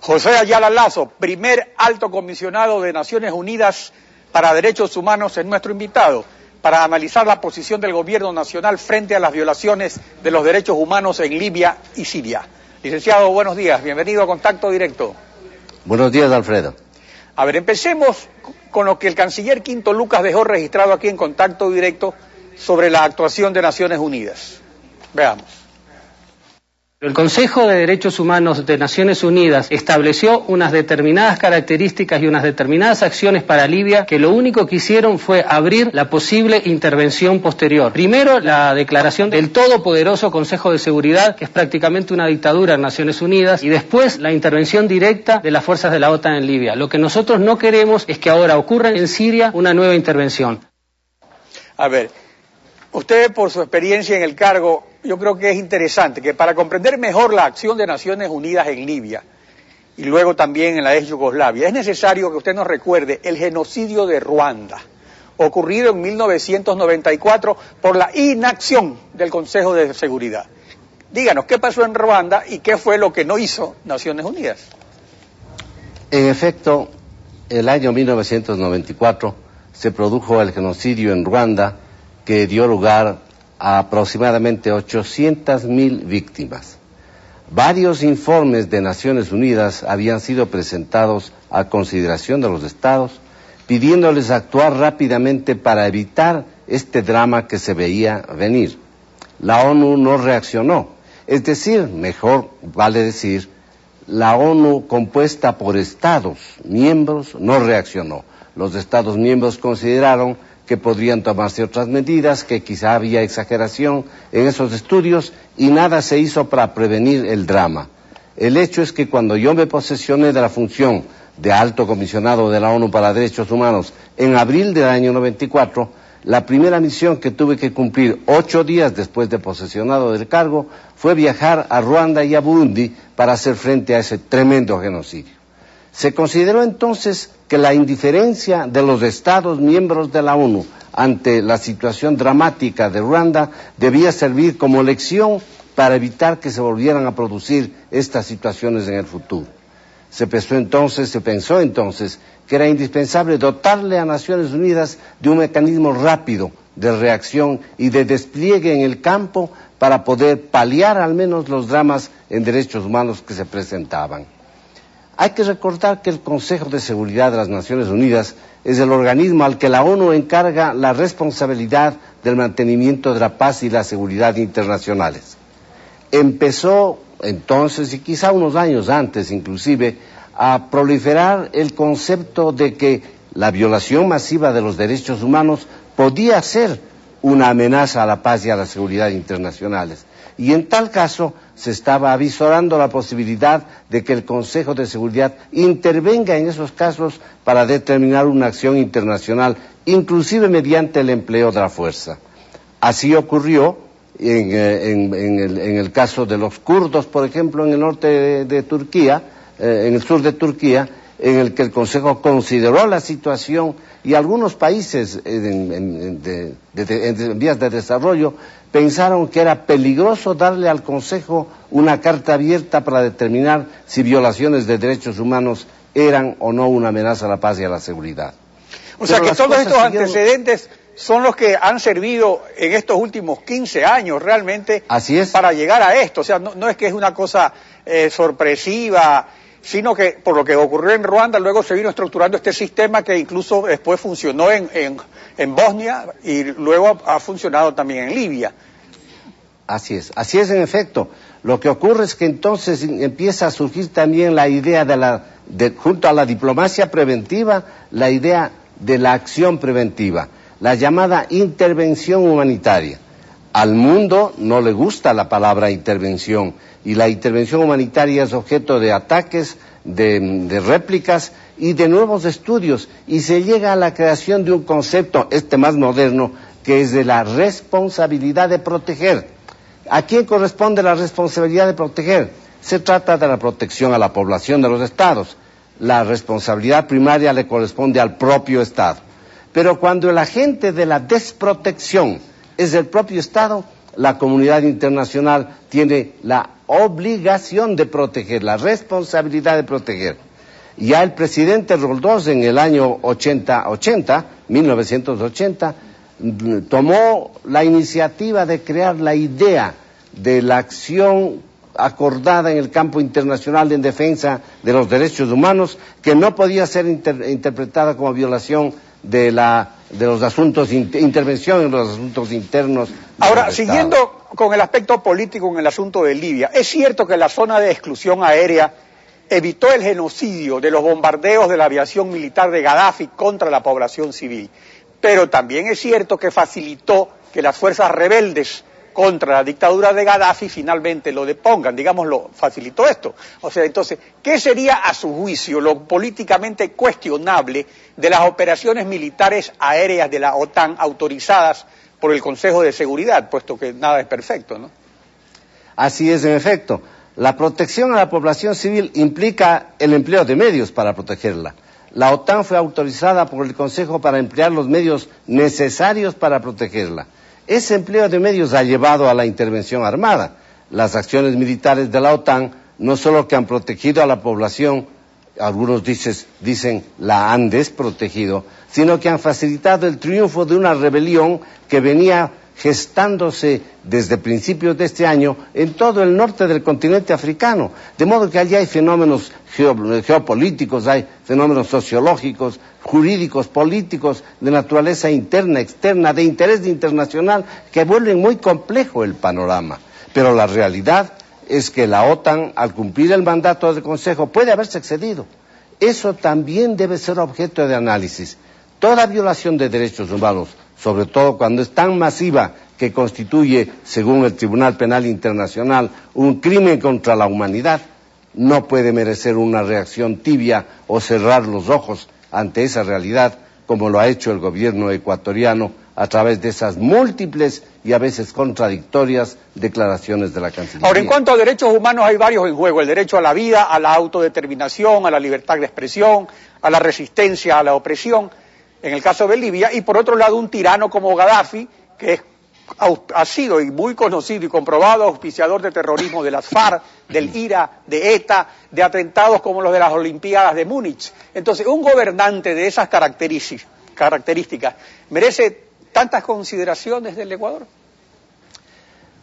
José Ayala Lazo, primer alto comisionado de Naciones Unidas para Derechos Humanos, es nuestro invitado para analizar la posición del gobierno nacional frente a las violaciones de los derechos humanos en Libia y Siria. Licenciado, buenos días, bienvenido a Contacto Directo. Buenos días, Alfredo. A ver, empecemos con lo que el canciller Quinto Lucas dejó registrado aquí en Contacto Directo sobre la actuación de Naciones Unidas. Veamos. El Consejo de Derechos Humanos de Naciones Unidas estableció unas determinadas características y unas determinadas acciones para Libia que lo único que hicieron fue abrir la posible intervención posterior. Primero, la declaración del todopoderoso Consejo de Seguridad, que es prácticamente una dictadura en Naciones Unidas, y después la intervención directa de las fuerzas de la OTAN en Libia. Lo que nosotros no queremos es que ahora ocurra en Siria una nueva intervención. A ver, usted por su experiencia en el cargo, yo creo que es interesante que para comprender mejor la acción de Naciones Unidas en Libia y luego también en la ex Yugoslavia, es necesario que usted nos recuerde el genocidio de Ruanda, ocurrido en 1994 por la inacción del Consejo de Seguridad. Díganos, ¿qué pasó en Ruanda y qué fue lo que no hizo Naciones Unidas? En efecto, el año 1994 se produjo el genocidio en Ruanda que dio lugar a aproximadamente 800.000 víctimas. Varios informes de Naciones Unidas habían sido presentados a consideración de los estados, pidiéndoles actuar rápidamente para evitar este drama que se veía venir. La ONU no reaccionó, es decir, mejor vale decir, la ONU compuesta por estados miembros no reaccionó. Los estados miembros consideraron que podrían tomarse otras medidas, que quizá había exageración en esos estudios y nada se hizo para prevenir el drama. El hecho es que cuando yo me posesioné de la función de alto comisionado de la ONU para Derechos Humanos en abril del año 94, la primera misión que tuve que cumplir 8 días después de posesionado del cargo fue viajar a Ruanda y a Burundi para hacer frente a ese tremendo genocidio. Se consideró entonces que la indiferencia de los Estados miembros de la ONU ante la situación dramática de Ruanda debía servir como lección para evitar que se volvieran a producir estas situaciones en el futuro. Se pensó entonces que era indispensable dotarle a Naciones Unidas de un mecanismo rápido de reacción y de despliegue en el campo para poder paliar al menos los dramas en derechos humanos que se presentaban. Hay que recordar que el Consejo de Seguridad de las Naciones Unidas es el organismo al que la ONU encarga la responsabilidad del mantenimiento de la paz y la seguridad internacionales. Empezó entonces, y quizá unos años antes inclusive, a proliferar el concepto de que la violación masiva de los derechos humanos podía ser una amenaza a la paz y a la seguridad internacionales. Y en tal caso se estaba avisorando la posibilidad de que el Consejo de Seguridad intervenga en esos casos para determinar una acción internacional, inclusive mediante el empleo de la fuerza. Así ocurrió en el caso de los kurdos, por ejemplo, en el norte de Turquía, en el sur de Turquía, en el que el Consejo consideró la situación y algunos países en vías de desarrollo pensaron que era peligroso darle al Consejo una carta abierta para determinar si violaciones de derechos humanos eran o no una amenaza a la paz y a la seguridad. O sea que todos estos antecedentes son los que han servido en estos últimos 15 años realmente para llegar a esto. O sea, no es que es una cosa sorpresiva, sino que por lo que ocurrió en Ruanda luego se vino estructurando este sistema que incluso después funcionó en Bosnia y luego ha funcionado también en Libia. Así es en efecto. Lo que ocurre es que entonces empieza a surgir también la idea junto a la diplomacia preventiva, la idea de la acción preventiva, la llamada intervención humanitaria. Al mundo no le gusta la palabra intervención y la intervención humanitaria es objeto de ataques, de réplicas y de nuevos estudios y se llega a la creación de un concepto, más moderno, que es de la responsabilidad de proteger. ¿A quién corresponde la responsabilidad de proteger? Se trata de la protección a la población de los estados. La responsabilidad primaria le corresponde al propio Estado. Pero cuando el agente de la desprotección es el propio Estado, la comunidad internacional tiene la obligación de proteger, la responsabilidad de proteger. Ya el presidente Roldós en el año 1980, tomó la iniciativa de crear la idea de la acción acordada en el campo internacional en defensa de los derechos humanos, que no podía ser interpretada como violación de los asuntos, intervención en los asuntos internos. Ahora, siguiendo con el aspecto político en el asunto de Libia, es cierto que la zona de exclusión aérea evitó el genocidio de los bombardeos de la aviación militar de Gaddafi contra la población civil, pero también es cierto que facilitó que las fuerzas rebeldes contra la dictadura de Gaddafi finalmente lo depongan, digámoslo, facilitó esto. O sea, entonces, ¿qué sería a su juicio lo políticamente cuestionable de las operaciones militares aéreas de la OTAN autorizadas por el Consejo de Seguridad, puesto que nada es perfecto, ¿no? Así es, en efecto. La protección a la población civil implica el empleo de medios para protegerla. La OTAN fue autorizada por el Consejo para emplear los medios necesarios para protegerla. Ese empleo de medios ha llevado a la intervención armada. Las acciones militares de la OTAN no solo que han protegido a la población, algunos dicen la han desprotegido, sino que han facilitado el triunfo de una rebelión que venía gestándose desde principios de este año en todo el norte del continente africano. De modo que allí hay fenómenos geopolíticos, hay fenómenos sociológicos, jurídicos, políticos, de naturaleza interna, externa, de interés internacional, que vuelven muy complejo el panorama. Pero la realidad es que la OTAN, al cumplir el mandato del Consejo, puede haberse excedido. Eso también debe ser objeto de análisis. Toda violación de derechos humanos, sobre todo cuando es tan masiva que constituye, según el Tribunal Penal Internacional, un crimen contra la humanidad, no puede merecer una reacción tibia o cerrar los ojos ante esa realidad, como lo ha hecho el gobierno ecuatoriano a través de esas múltiples y a veces contradictorias declaraciones de la Cancillería. Ahora, en cuanto a derechos humanos, hay varios en juego: el derecho a la vida, a la autodeterminación, a la libertad de expresión, a la resistencia a la opresión, en el caso de Libia, y por otro lado un tirano como Gaddafi, que ha sido y muy conocido y comprobado auspiciador de terrorismo de las FARC, del IRA, de ETA, de atentados como los de las Olimpiadas de Múnich. Entonces, un gobernante de esas características merece tantas consideraciones del Ecuador.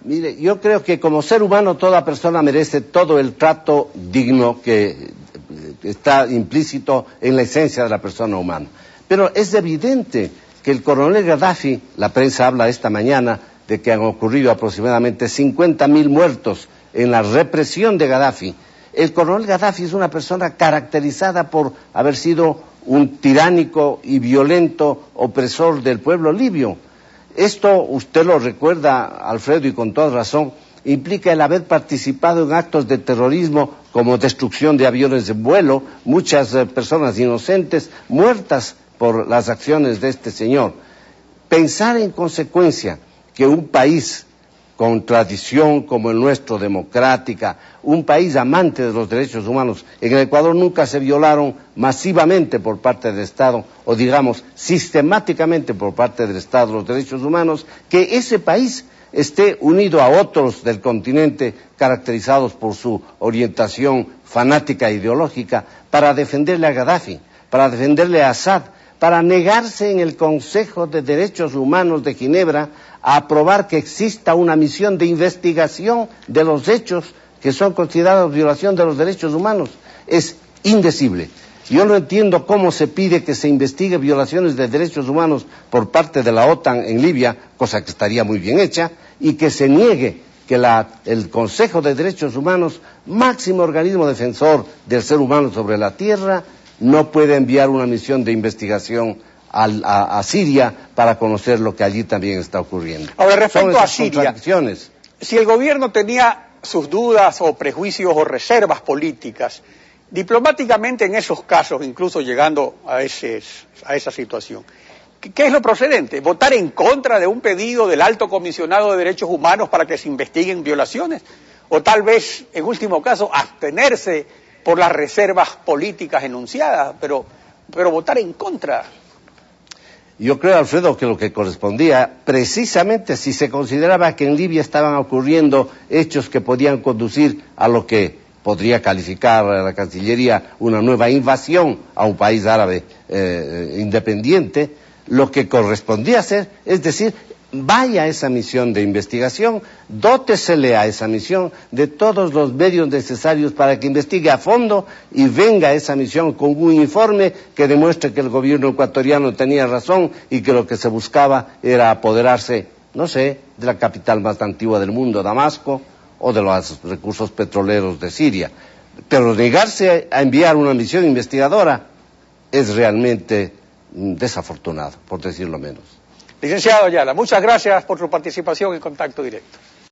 Mire, yo creo que como ser humano toda persona merece todo el trato digno que está implícito en la esencia de la persona humana. Pero es evidente que el coronel Gaddafi, la prensa habla esta mañana de que han ocurrido aproximadamente 50.000 muertos en la represión de Gaddafi. El coronel Gaddafi es una persona caracterizada por haber sido un tiránico y violento opresor del pueblo libio. Esto, usted lo recuerda, Alfredo, y con toda razón, implica el haber participado en actos de terrorismo como destrucción de aviones de vuelo, muchas personas inocentes muertas por las acciones de este señor. Pensar en consecuencia que un país con tradición como el nuestro, democrática, un país amante de los derechos humanos, en el Ecuador nunca se violaron masivamente por parte del Estado, o digamos sistemáticamente por parte del Estado los derechos humanos, que ese país esté unido a otros del continente caracterizados por su orientación fanática e ideológica para defenderle a Gaddafi, para defenderle a Assad, para negarse en el Consejo de Derechos Humanos de Ginebra a aprobar que exista una misión de investigación de los hechos que son considerados violación de los derechos humanos. Es indecible. Yo no entiendo cómo se pide que se investigue violaciones de derechos humanos por parte de la OTAN en Libia, cosa que estaría muy bien hecha, y que se niegue que el Consejo de Derechos Humanos, máximo organismo defensor del ser humano sobre la tierra, no puede enviar una misión de investigación a Siria para conocer lo que allí también está ocurriendo. Ahora, respecto a Siria, si el gobierno tenía sus dudas o prejuicios o reservas políticas, diplomáticamente en esos casos, incluso llegando a esa situación, ¿qué es lo procedente? ¿Votar en contra de un pedido del Alto Comisionado de Derechos Humanos para que se investiguen violaciones? ¿O tal vez, en último caso, abstenerse por las reservas políticas enunciadas, pero votar en contra? Yo creo, Alfredo, que lo que correspondía, precisamente si se consideraba que en Libia estaban ocurriendo hechos que podían conducir a lo que podría calificar la Cancillería una nueva invasión a un país árabe independiente, lo que correspondía hacer, es decir, vaya a esa misión de investigación, dótesele a esa misión de todos los medios necesarios para que investigue a fondo y venga a esa misión con un informe que demuestre que el gobierno ecuatoriano tenía razón y que lo que se buscaba era apoderarse, no sé, de la capital más antigua del mundo, Damasco, o de los recursos petroleros de Siria. Pero negarse a enviar una misión investigadora es realmente desafortunado, por decirlo menos. Licenciado Ayala, muchas gracias por su participación en Contacto Directo.